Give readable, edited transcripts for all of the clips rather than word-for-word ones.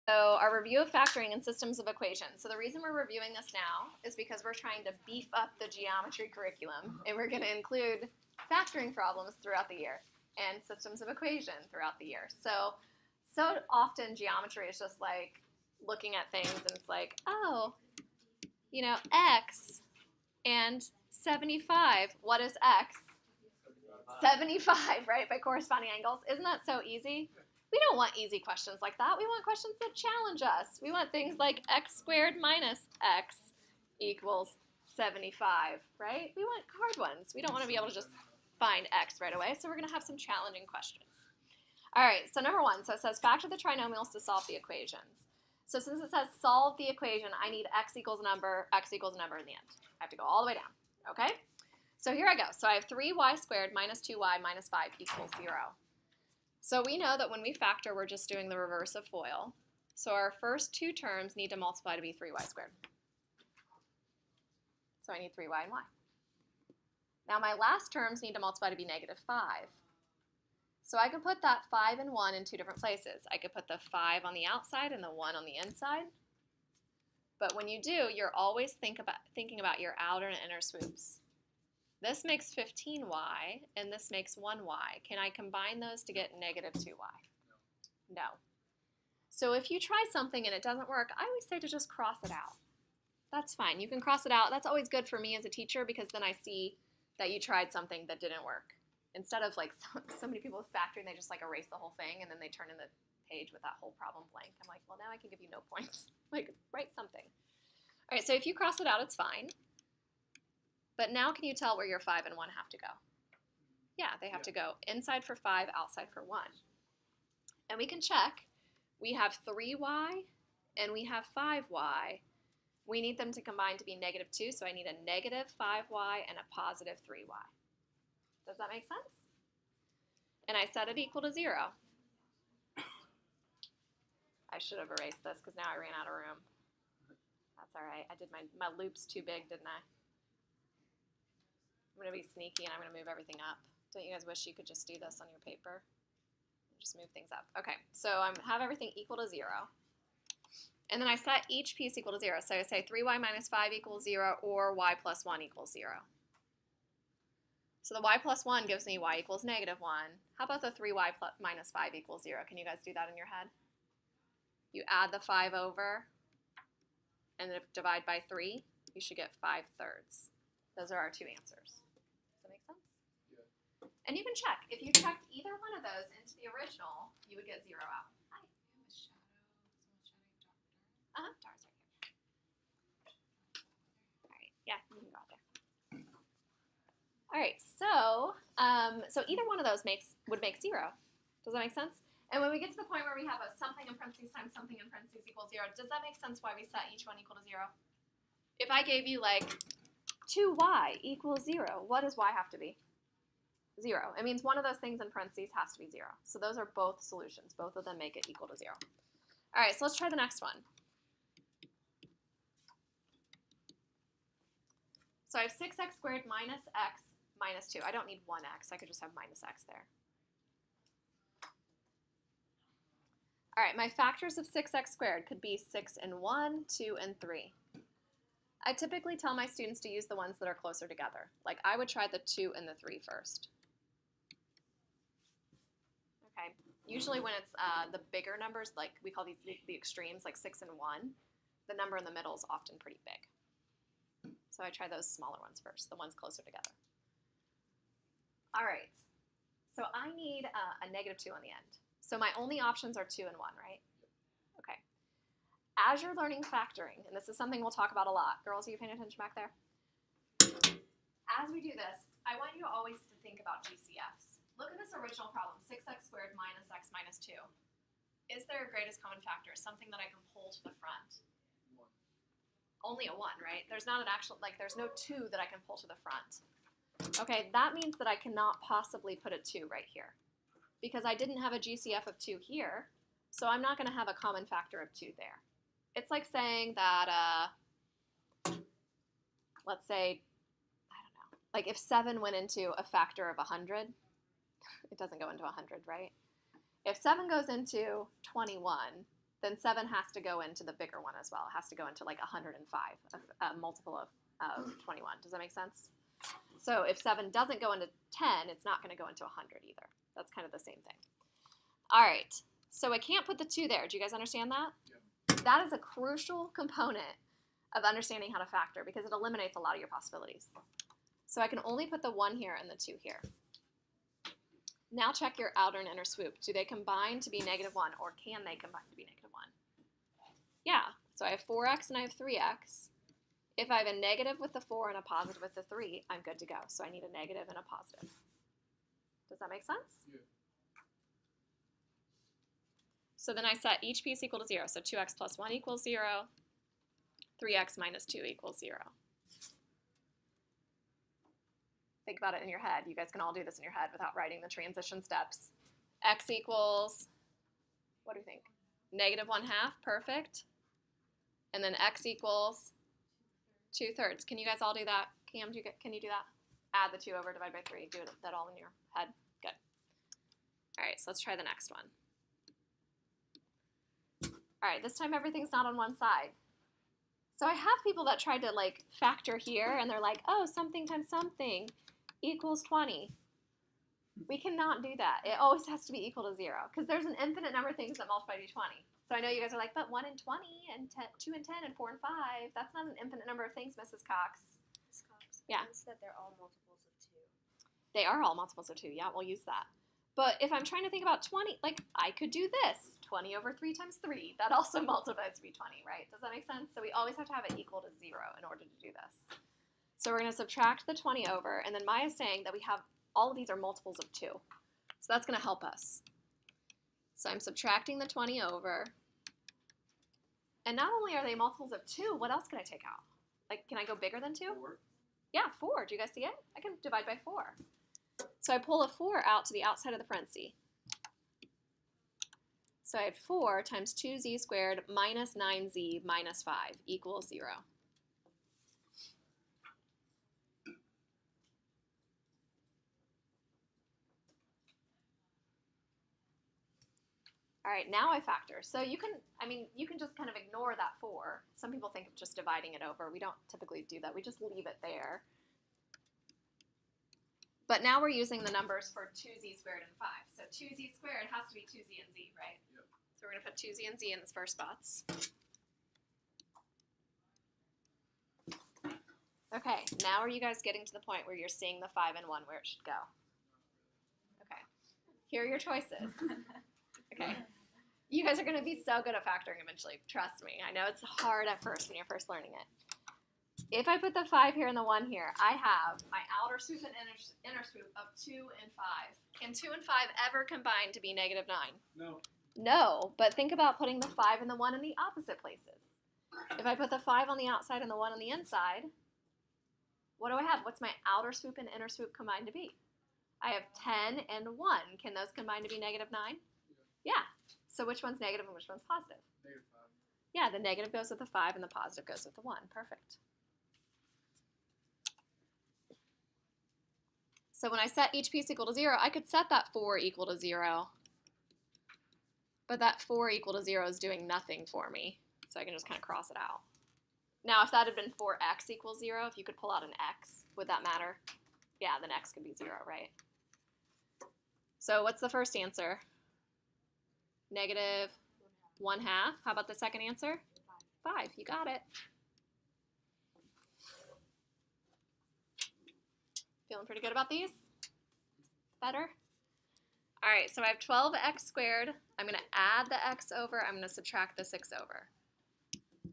So our review of factoring and systems of equations. So the reason we're reviewing this now is because we're trying to beef up the geometry curriculum, and we're going to include factoring problems throughout the year and systems of equation throughout the year. So often geometry is just like looking at things and it's like, oh, you know, x and 75. What is x? 75, right, by corresponding angles. Isn't that so easy? We don't want easy questions like that. We want questions that challenge us. We want things like x squared minus x equals 75, right? We want hard ones. We don't want to be able to just find x right away, so we're going to have some challenging questions. All right, so number one, so it says factor the trinomials to solve the equations. So since it says solve the equation, I need x equals a number in the end. I have to go all the way down, okay? So here I go. So I have 3y squared minus 2y minus 5 equals 0. So we know that when we factor, we're just doing the reverse of FOIL. So our first two terms need to multiply to be 3y squared. So I need 3y and y. Now my last terms need to multiply to be negative 5. So I can put that 5 and 1 in two different places. I could put the 5 on the outside and the 1 on the inside. But when you do, you're always thinking about your outer and inner swoops. This makes 15y, and this makes 1y. Can I combine those to get negative 2y? No. So if you try something and it doesn't work, I always say to just cross it out. That's fine. You can cross it out. That's always good for me as a teacher because then I see that you tried something that didn't work. Instead of like so many people with factoring, they just like erase the whole thing and then they turn in the page with that whole problem blank. I'm like, well, now I can give you no points. Like, write something. All right, so if you cross it out, it's fine. But now can you tell where your 5 and 1 have to go? Yeah, they have to go inside for 5, outside for 1. And we can check. We have 3y and we have 5y. We need them to combine to be negative 2, so I need a negative 5y and a positive 3y. Does that make sense? And I set it equal to 0. I should have erased this because now I ran out of room. That's all right. I did my loops too big, didn't I? I'm going to be sneaky and I'm going to move everything up. Don't you guys wish you could just do this on your paper? Just move things up. Okay, so I have everything equal to 0. And then I set each piece equal to 0. So I say 3y minus 5 equals 0 or y plus 1 equals 0. So the y plus 1 gives me y equals negative 1. How about the 3y minus 5 equals 0? Can you guys do that in your head? You add the 5 over and then divide by 3. You should get 5/3. Those are our two answers. Does that make sense? Yeah. And you can check. If you checked either one of those into the original, you would get 0 out. Hi. Dar's right here. All right. Yeah, you can go out there. All right. So either one of those would make 0. Does that make sense? And when we get to the point where we have a something in parentheses times something in parentheses equals 0, does that make sense why we set each one equal to 0? If I gave you like 2y equals 0, what does y have to be? 0. It means one of those things in parentheses has to be 0. So those are both solutions. Both of them make it equal to 0. All right, so let's try the next one. So I have 6x squared minus x minus 2. I don't need 1x. I could just have minus x there. All right, my factors of 6x squared could be 6 and 1, 2 and 3. I typically tell my students to use the ones that are closer together. Like I would try the 2 and the 3 first. Okay. Usually when it's the bigger numbers, like we call these the extremes, like 6 and 1, the number in the middle is often pretty big. So I try those smaller ones first, the ones closer together. All right. So I need a negative 2 on the end. So my only options are 2 and 1, right? Okay. As you're learning factoring, and this is something we'll talk about a lot. Girls, are you paying attention back there? As we do this, I want you to always think about GCFs. Look at this original problem, 6x squared minus x minus 2. Is there a greatest common factor, something that I can pull to the front? 1. Only a 1, right? There's not an actual, like there's no 2 that I can pull to the front. Okay, that means that I cannot possibly put a 2 right here because I didn't have a GCF of 2 here, so I'm not going to have a common factor of 2 there. It's like saying that, let's say, I don't know, like if 7 went into a factor of 100, it doesn't go into 100, right? If 7 goes into 21, then 7 has to go into the bigger one as well. It has to go into like 105, a multiple of 21. Does that make sense? So if 7 doesn't go into 10, it's not going to go into 100 either. That's kind of the same thing. All right, so I can't put the 2 there. Do you guys understand that? Yeah. That is a crucial component of understanding how to factor because it eliminates a lot of your possibilities. So I can only put the 1 here and the 2 here. Now check your outer and inner swoop. Do they combine to be -1, or can they combine to be -1? Yeah, so I have 4x and I have 3x. If I have a negative with the 4 and a positive with the 3, I'm good to go. So I need a negative and a positive. Does that make sense? Yeah. So then I set each piece equal to 0. So 2x plus 1 equals 0. 3x minus 2 equals 0. Think about it in your head. You guys can all do this in your head without writing the transition steps. X equals, what do you think? -1/2, perfect. And then x equals 2/3. Can you guys all do that? Cam, can you do that? Add the 2 over, divide by 3. Do that all in your head. Good. All right, so let's try the next one. All right, this time everything's not on one side. So I have people that tried to like factor here, and they're like, oh, something times something equals 20. We cannot do that. It always has to be equal to 0 because there's an infinite number of things that multiply to 20. So I know you guys are like, but 1 and 20 and 2 and 10 and 4 and 5, that's not an infinite number of things, Mrs. Cox. Mrs. Cox, yeah. It means that they're all multiples of 2. They are all multiples of 2. Yeah, we'll use that. But if I'm trying to think about 20, like I could do this. 20 over 3 times 3. That also multiplies to be 20, right? Does that make sense? So we always have to have it equal to 0 in order to do this. So we're going to subtract the 20 over, and then Maya's saying that we have all of these are multiples of 2. So that's going to help us. So I'm subtracting the 20 over. And not only are they multiples of 2, what else can I take out? Like, can I go bigger than 2? 4. Yeah, 4. Do you guys see it? I can divide by 4. So I pull a 4 out to the outside of the parenthesis. So I had 4 times 2z squared minus 9z minus 5 equals 0. All right, now I factor. So you can just kind of ignore that 4. Some people think of just dividing it over. We don't typically do that. We just leave it there. But now we're using the numbers for 2z squared and 5. So 2z squared has to be 2z and z, right? Yep. So we're going to put 2z and z in the first spots. Okay, now are you guys getting to the point where you're seeing the 5 and 1 where it should go? Okay, here are your choices. Okay, you guys are going to be so good at factoring eventually. Trust me. I know it's hard at first when you're first learning it. If I put the 5 here and the 1 here, I have my outer swoop and inner swoop of 2 and 5. Can 2 and 5 ever combine to be -9? No. No, but think about putting the 5 and the 1 in the opposite places. If I put the 5 on the outside and the 1 on the inside, what do I have? What's my outer swoop and inner swoop combined to be? I have 10 and 1. Can those combine to be -9? Yeah. So which one's negative and which one's positive? -5. Yeah, the negative goes with the 5 and the positive goes with the 1. Perfect. So when I set each piece equal to 0, I could set that 4 equal to 0. But that 4 equal to 0 is doing nothing for me. So I can just kind of cross it out. Now, if that had been 4x equals 0, if you could pull out an x, would that matter? Yeah, then x could be 0, right? So what's the first answer? -1/2. How about the second answer? 5. You got it. Feeling pretty good about these? Better? All right, so I have 12x squared. I'm going to add the x over. I'm going to subtract the 6 over.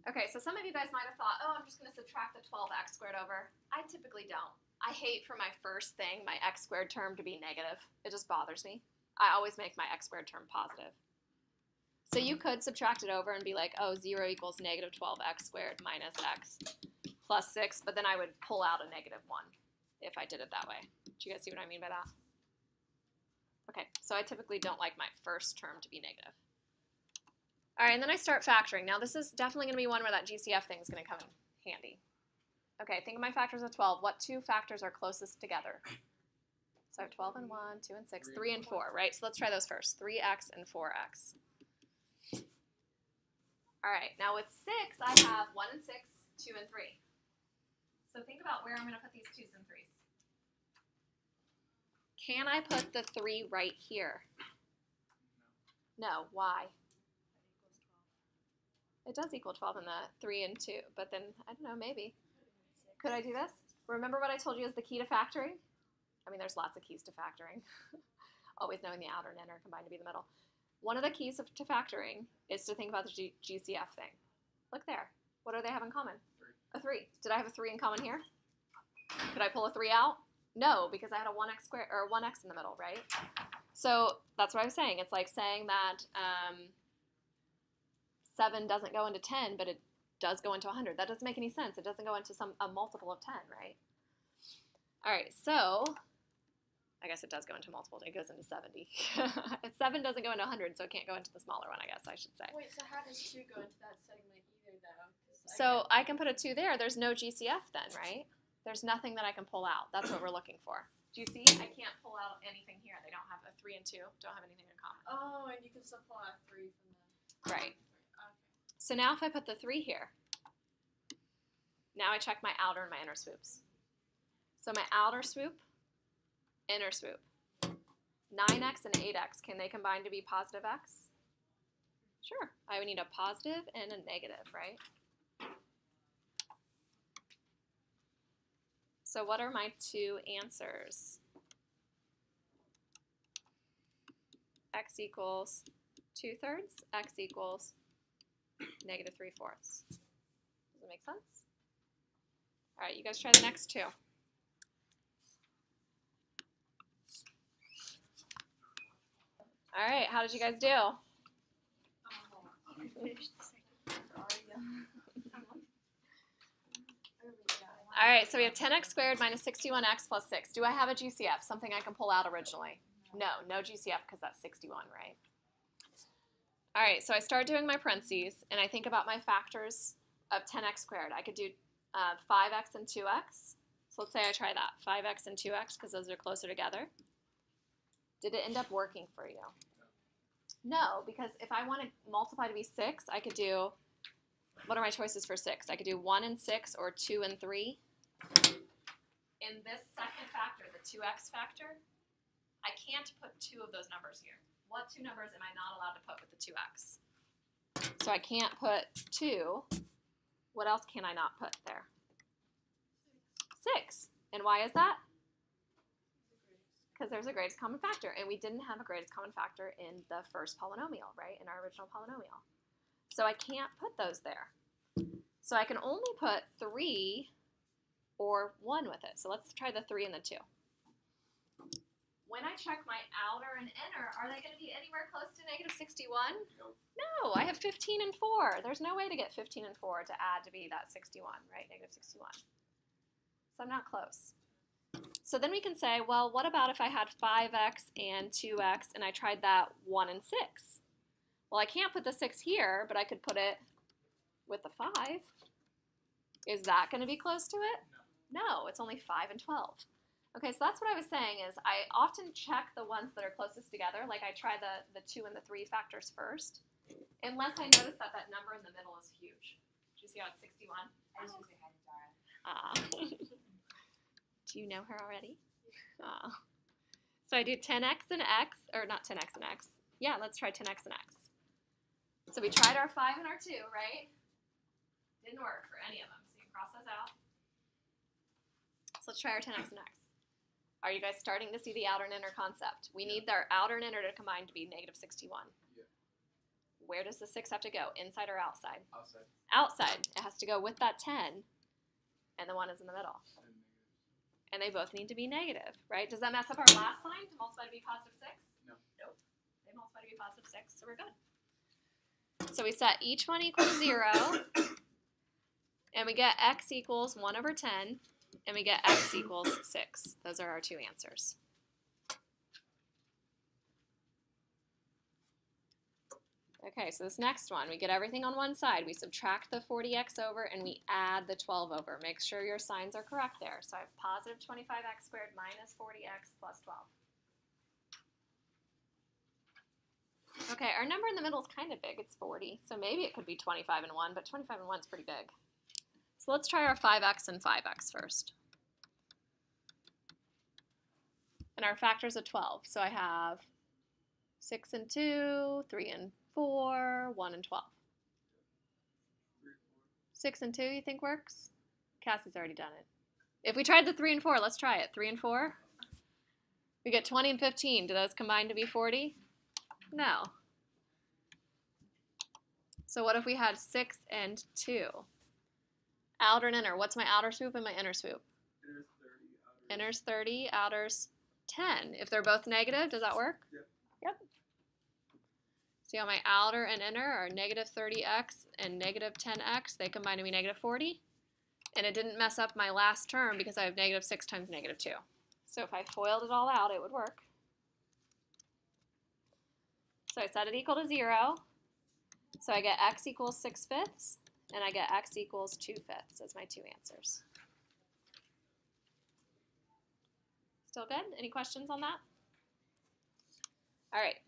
Okay, so some of you guys might have thought, oh, I'm just going to subtract the 12x squared over. I typically don't. I hate for my first thing, my x squared term, to be negative. It just bothers me. I always make my x squared term positive. So you could subtract it over and be like, oh, 0 equals -12x squared minus x plus 6, but then I would pull out a -1 if I did it that way. Do you guys see what I mean by that? Okay, so I typically don't like my first term to be negative. All right, and then I start factoring. Now this is definitely going to be one where that GCF thing is going to come in handy. Okay, think of my factors of 12. What 2 factors are closest together? So I have 12 and 1, 2 and 6, 3 and 4, right? So let's try those first. 3x and 4x. All right, now with 6, I have 1 and 6, 2 and 3. So think about where I'm going to put these 2s and 3s. Can I put the 3 right here? No. Why? It does equal 12 in the 3 and 2, but then, I don't know, maybe. Could I do this? Remember what I told you is the key to factoring? I mean, there's lots of keys to factoring. Always knowing the outer and inner combined to be the middle. One of the keys to factoring is to think about the GCF thing. Look there. What do they have in common? 3. A 3. Did I have a 3 in common here? Could I pull a 3 out? No, because I had a 1x squared or 1x in the middle, right? So that's what I was saying. It's like saying that 7 doesn't go into 10, but it does go into 100. That doesn't make any sense. It doesn't go into a multiple of 10, right? All right, so I guess it does go into multiple. It goes into 70. 7 doesn't go into 100, so it can't go into the smaller one, I guess I should say. Wait, so how does 2 go into that segment either, though? So I can put a 2 there. There's no GCF then, right? There's nothing that I can pull out. That's what we're looking for. Do you see? I can't pull out anything here. They don't have a 3 and 2. Don't have anything in common. Oh, and you can still pull out 3 from the... Right. Okay. So now if I put the 3 here, now I check my outer and my inner swoops. So my outer swoop, inner swoop. 9x and 8x, can they combine to be positive x? Sure. I would need a positive and a negative, right? So what are my 2 answers? X equals 2/3, x equals negative 3/4. Does it make sense? All right, you guys try the next 2. All right, how did you guys do? I finished the second part. All right, so we have 10x squared minus 61x plus 6. Do I have a GCF, something I can pull out originally? No GCF because that's 61, right? All right, so I start doing my parentheses, and I think about my factors of 10x squared. I could do 5x and 2x. So let's say I try that, 5x and 2x, because those are closer together. Did it end up working for you? No, because if I want to multiply to be 6, I could do, what are my choices for 6? I could do 1 and 6 or 2 and 3. In this second factor, the 2x factor, I can't put 2 of those numbers here. What 2 numbers am I not allowed to put with the 2x? So I can't put 2. What else can I not put there? 6. And why is that? Because there's a greatest common factor, and we didn't have a greatest common factor in the first polynomial, right, in our original polynomial. So I can't put those there. So I can only put 3 or 1 with it. So let's try the 3 and the 2. When I check my outer and inner, are they going to be anywhere close to negative 61? Nope. No, I have 15 and 4. There's no way to get 15 and 4 to add to be that 61, right, negative 61. So I'm not close. So then we can say, well, what about if I had 5x and 2x and I tried that 1 and 6? Well, I can't put the 6 here, but I could put it with the 5. Is that going to be close to it? No, it's only 5 and 12. Okay, so that's what I was saying is I often check the ones that are closest together. Like I try the 2 and the 3 factors first, unless I notice that that number in the middle is huge. Do you see how it's 61? I just want to say hi to Dara. Do you know her already? So I do 10x and x, or not 10x and x. Yeah, let's try 10x and x. So we tried our 5 and our 2, right? Didn't work for any of them, so you can cross those out. So let's try our 10x and x. Are you guys starting to see the outer and inner concept? We need their outer and inner to combine to be negative 61. Yeah. Where does the 6 have to go? Inside or outside? Outside. Outside. It has to go with that 10, and the 1 is in the middle. And they both need to be negative, right? Does that mess up our last line to multiply to be positive 6? No. Nope. They multiply to be positive 6, so we're good. So we set each one equals 0, and we get x equals 1 over 10, and we get x equals 6. Those are our 2 answers. Okay, so this next one, we get everything on one side. We subtract the 40x over, and we add the 12 over. Make sure your signs are correct there. So I have positive 25x squared minus 40x plus 12. Okay, our number in the middle is kind of big. It's 40, so maybe it could be 25 and 1, but 25 and 1 is pretty big. So let's try our 5x and 5x first. And our factors of 12. So I have 6 and 2, 3 and 4, 1 and 12. 6 and 2, you think works? Cassie's already done it. If we tried the 3 and 4, let's try it. 3 and 4. We get 20 and 15. Do those combine to be 40? No. So what if we had 6 and 2? Outer and inner. What's my outer swoop and my inner swoop? Inner's 30, outer's 10. If they're both negative, does that work? Yep. Yep. See how my outer and inner are negative 30x and negative 10x. They combine to be negative 40. And it didn't mess up my last term because I have negative 6 times negative 2. So if I FOILed it all out, it would work. So I set it equal to 0. So I get x equals 6/5, and I get x equals 2/5 as my two answers. Still good? Any questions on that? All right.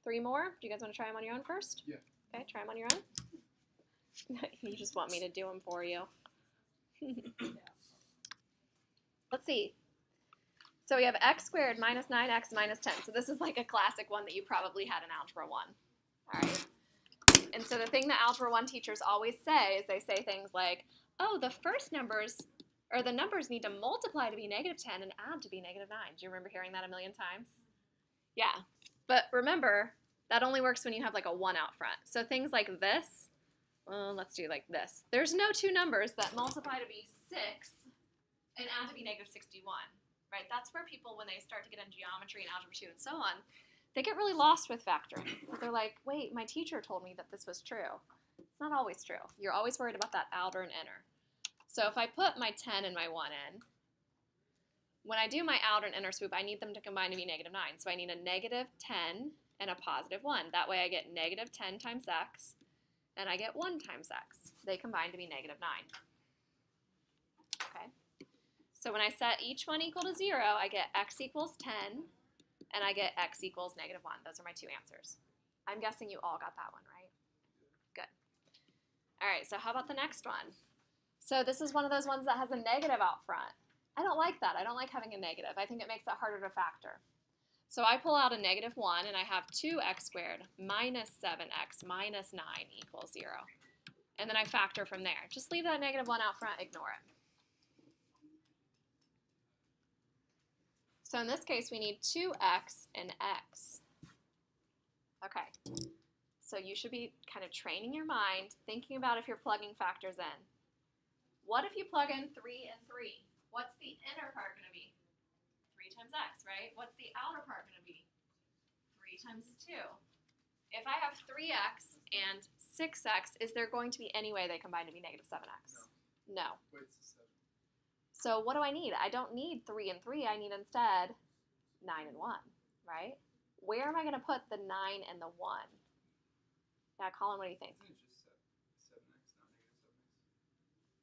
3 more. Do you guys want to try them on your own first? Yeah. Okay, try them on your own. You just want me to do them for you. Let's see. So we have x squared minus 9x minus 10. So this is like a classic one that you probably had in Algebra 1. All right. And so the thing that Algebra 1 teachers always say is they say things like, oh, the first numbers, or the numbers need to multiply to be negative 10 and add to be negative 9. Do you remember hearing that a million times? Yeah. But remember, that only works when you have like a 1 out front. So things like this, well, let's do like this. There's no two numbers that multiply to be 6 and add to be negative 61, right? That's where people, when they start to get in geometry and algebra 2 and so on, they get really lost with factoring. Because they're like, wait, my teacher told me that this was true. It's not always true. You're always worried about that outer and inner. So if I put my 10 and my 1 in, when I do my outer and inner swoop, I need them to combine to be negative 9. So I need a negative 10 and a positive 1. That way I get negative 10 times x, and I get 1 times x. They combine to be negative 9. Okay. So when I set each one equal to 0, I get x equals 10, and I get x equals negative 1. Those are my two answers. I'm guessing you all got that one, right? Good. All right, so how about the next one? So this is one of those ones that has a negative out front. I don't like that. I don't like having a negative. I think it makes it harder to factor. So I pull out a negative 1, and I have 2x squared minus 7x minus 9 equals 0. And then I factor from there. Just leave that negative 1 out front. Ignore it. So in this case, we need 2x and x. Okay. So you should be kind of training your mind, thinking about if you're plugging factors in. What if you plug in 3 and 3? What's the inner part going to be? 3 times x, right? What's the outer part going to be? 3 times 2. If I have 3x and 6x, is there going to be any way they combine to be negative 7x? No. Wait, it's 7. So what do I need? I don't need 3 and 3. I need instead 9 and 1, right? Where am I going to put the 9 and the 1? Yeah, Colin, what do you think? Isn't it just 7x, not negative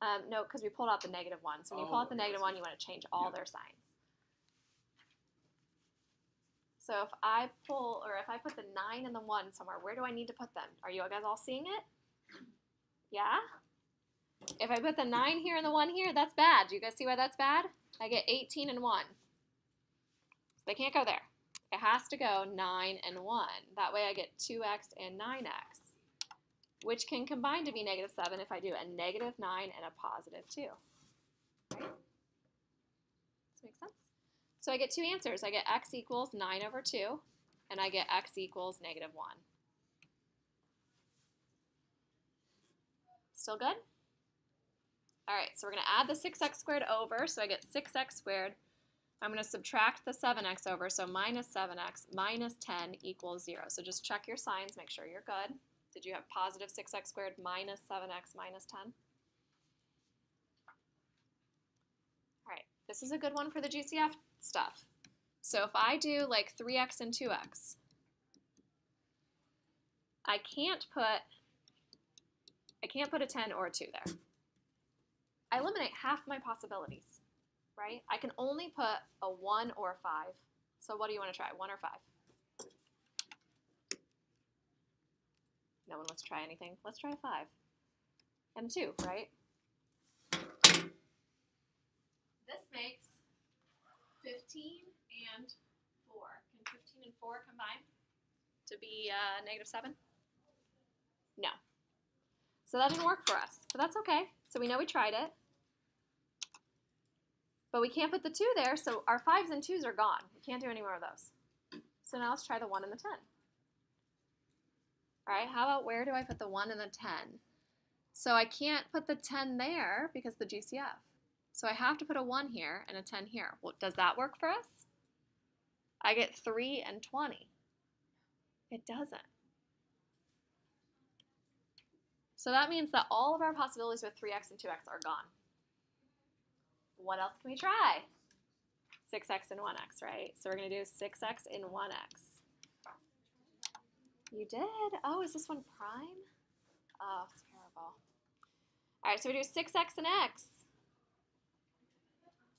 7x? No, because we pulled out the negative 1. So when you pull out the negative 1, you want to change all their signs. So if I put the 9 and the 1 somewhere, where do I need to put them? Are you guys all seeing it? Yeah? If I put the 9 here and the 1 here, that's bad. Do you guys see why that's bad? I get 18 and 1. So they can't go there. It has to go 9 and 1. That way I get 2x and 9x, which can combine to be negative 7 if I do a negative 9 and a positive 2. Right? Does that make sense? So I get two answers. I get x equals 9 over 2, and I get x equals negative 1. Still good? All right, so we're going to add the 6x squared over, so I get 6x squared. I'm going to subtract the 7x over, so minus 7x minus 10 equals 0. So just check your signs, make sure you're good. Did you have positive 6x squared minus 7x minus 10? All right, this is a good one for the GCF stuff. So if I do like 3x and 2x, I can't put a 10 or a 2 there. I eliminate half my possibilities, right? I can only put a 1 or a 5. So what do you want to try, 1 or 5? No one wants to try anything. Let's try a 5 and 2, right? This makes 15 and 4. Can 15 and 4 combine to be -7? No. So that didn't work for us, but that's okay. So we know we tried it. But we can't put the 2 there, so our 5s and 2s are gone. We can't do any more of those. So now let's try the 1 and the 10. All right, how about where do I put the 1 and the 10? So I can't put the 10 there because the GCF. So I have to put a 1 here and a 10 here. Well, does that work for us? I get 3 and 20. It doesn't. So that means that all of our possibilities with 3x and 2x are gone. What else can we try? 6x and 1x, right? So we're going to do 6x and 1x. You did? Oh, is this one prime? Oh, it's terrible. All right, so we do 6x and x.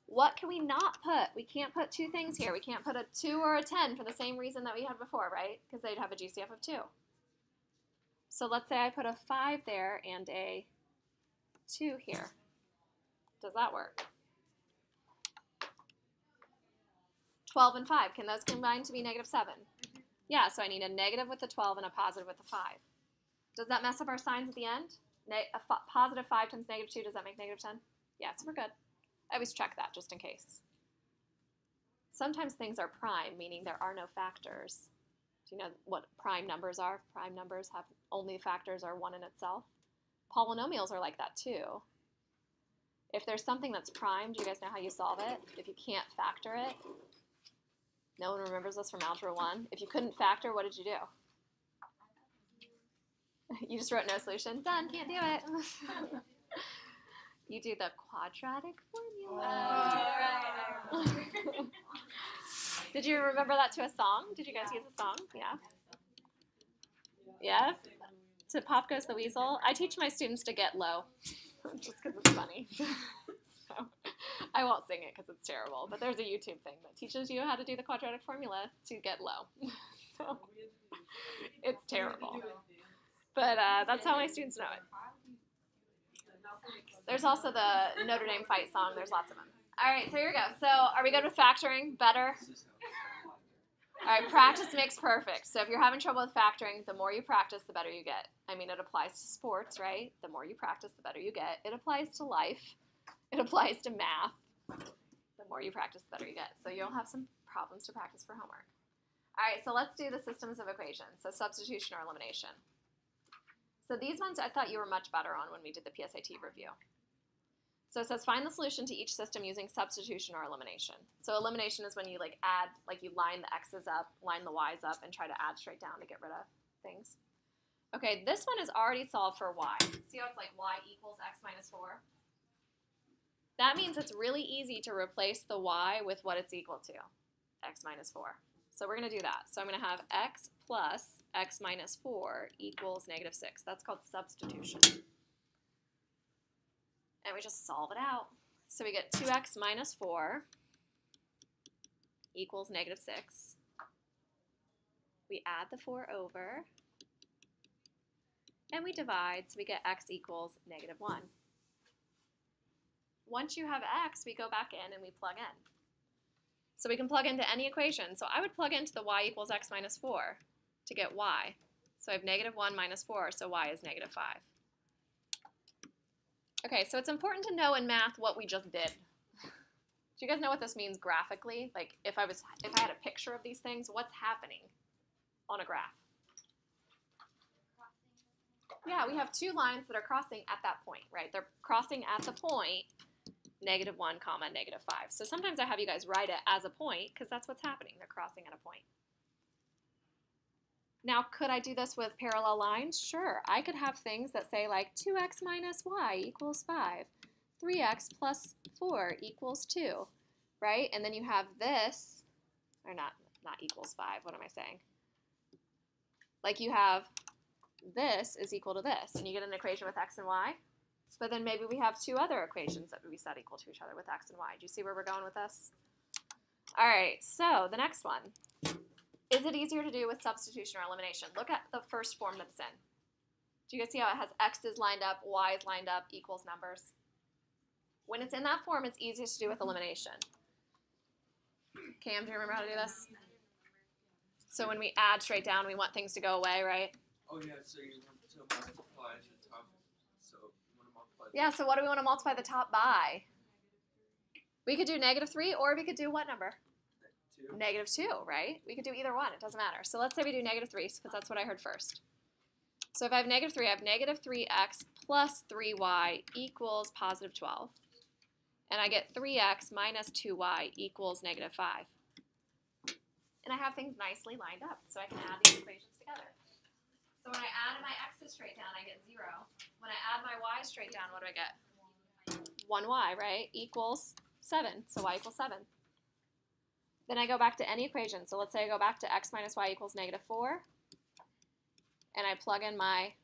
What can we not put? We can't put 2 things here. We can't put a 2 or a 10 for the same reason that we had before, right? Because they'd have a GCF of 2. So let's say I put a 5 there and a 2 here. Does that work? 12 and 5, can those combine to be -7? Yeah, so I need a negative with the 12 and a positive with the 5. Does that mess up our signs at the end? Positive 5 times -2, does that make -10? Yeah, so we're good. I always check that just in case. Sometimes things are prime, meaning there are no factors. Do you know what prime numbers are? Prime numbers have only factors are 1 in itself. Polynomials are like that too. If there's something that's prime, do you guys know how you solve it? If you can't factor it, no one remembers this from Algebra 1. If you couldn't factor, what did you do? You just wrote no solution. Done, can't do it. You do the quadratic formula. Right. Did you remember that to a song? Did you guys use a song? Yeah. Yeah? To Pop Goes the Weasel. I teach my students to get low, just because it's funny. So I won't sing it because it's terrible, but there's a YouTube thing that teaches you how to do the quadratic formula to get low. So it's terrible. But that's how my students know it. There's also the Notre Dame fight song. There's lots of them. All right, so here we go. So are we good with factoring? Better? All right, practice makes perfect. So if you're having trouble with factoring, the more you practice, the better you get. I mean, it applies to sports, right? The more you practice, the better you get. It applies to life. It applies to math. The more you practice, the better you get. So you'll have some problems to practice for homework. All right, so let's do the systems of equations. So substitution or elimination. So these ones I thought you were much better on when we did the PSAT review. So it says find the solution to each system using substitution or elimination. So elimination is when you add, you line the x's up, line the y's up, and try to add straight down to get rid of things. Okay, this one is already solved for y. See how it's like y equals x minus 4? That means it's really easy to replace the y with what it's equal to, x minus 4. So we're going to do that. So I'm going to have x plus x minus 4 equals -6. That's called substitution. And we just solve it out. So we get 2x minus 4 equals -6. We add the 4 over. And we divide, so we get x equals -1. Once you have x, we go back in and we plug in. So we can plug into any equation. So I would plug into the y equals x minus 4 to get y. So I have -1 minus 4, so y is -5. Okay, so it's important to know in math what we just did. Do you guys know what this means graphically? Like if I had a picture of these things, what's happening on a graph? Yeah, we have 2 lines that are crossing at that point, right? They're crossing at the point -1, -5. So sometimes I have you guys write it as a point because that's what's happening. They're crossing at a point. Now, could I do this with parallel lines? Sure. I could have things that say 2x minus y equals 5, 3x plus 4 equals 2, right? And then you have this, or not equals 5, what am I saying? You have this is equal to this, and you get an equation with x and y. But then maybe we have 2 other equations that would be set equal to each other with x and y. Do you see where we're going with this? All right, so the next one. Is it easier to do with substitution or elimination? Look at the first form that it's in. Do you guys see how it has x's lined up, y's lined up, equals numbers? When it's in that form, it's easiest to do with elimination. Cam, do you remember how to do this? So when we add straight down, we want things to go away, right? Oh yeah, so you want to multiply the top. So you want to multiply. Yeah, so what do we want to multiply the top by? We could do -3, or we could do what number? 2. -2, right? We could do either one. It doesn't matter. So let's say we do -3, because that's what I heard first. So if I have -3, I have -3x plus 3y equals positive 12. And I get 3x minus 2y equals -5. And I have things nicely lined up, so I can add these equations together. So when I add my x's straight down, I get 0. When I add my y's straight down, what do I get? 1y, right? Equals 7. So y equals 7. Then I go back to any equation. So let's say I go back to x minus y equals -4. And I plug in my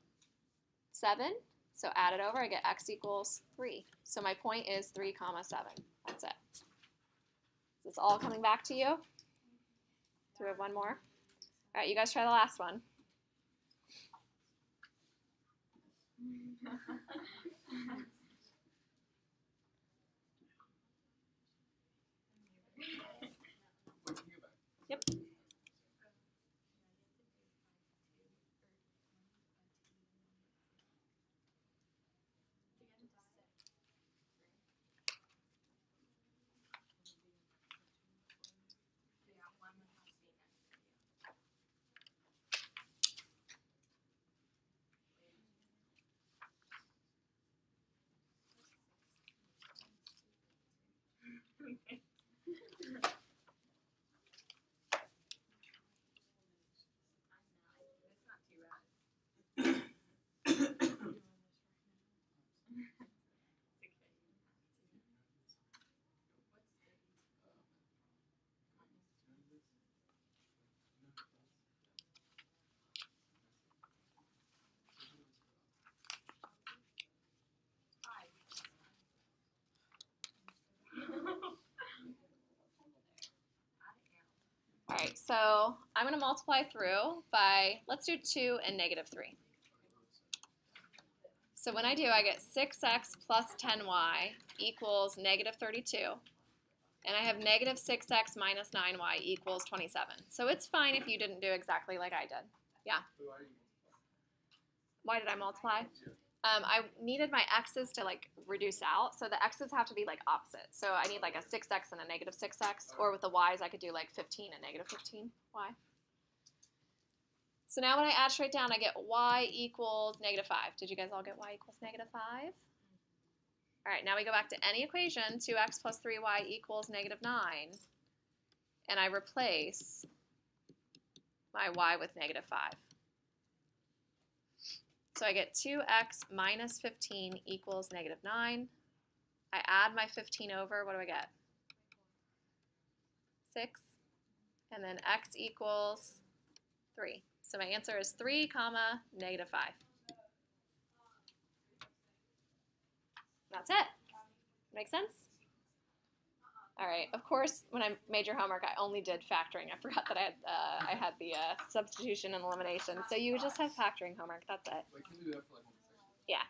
7. So add it over, I get x equals 3. So my point is 3, 7. That's it. Is this all coming back to you? Do we have one more? All right, you guys try the last one. Yep. All right, so I'm going to multiply through by, let's do 2 and -3. So when I do, I get 6x plus 10y equals -32. And I have -6x minus 9y equals 27. So it's fine if you didn't do exactly like I did. Yeah. Why did I multiply? I needed my x's to like reduce out, so the x's have to be like opposite. So I need like a 6x and a -6x, or with the y's I could do like 15 and -15y. So now when I add straight down, I get y equals -5. Did you guys all get y equals -5? All right, now we go back to any equation, 2x plus 3y equals -9, and I replace my y with -5. So I get 2x minus 15 equals -9. I add my 15 over, what do I get? 6. And then x equals 3. So my answer is 3, -5. That's it. Make sense? All right. Of course, when I made your homework, I only did factoring. I forgot that I had the substitution and elimination. So you just have factoring homework. That's it. Wait, can we do that for like 1 second? Yeah.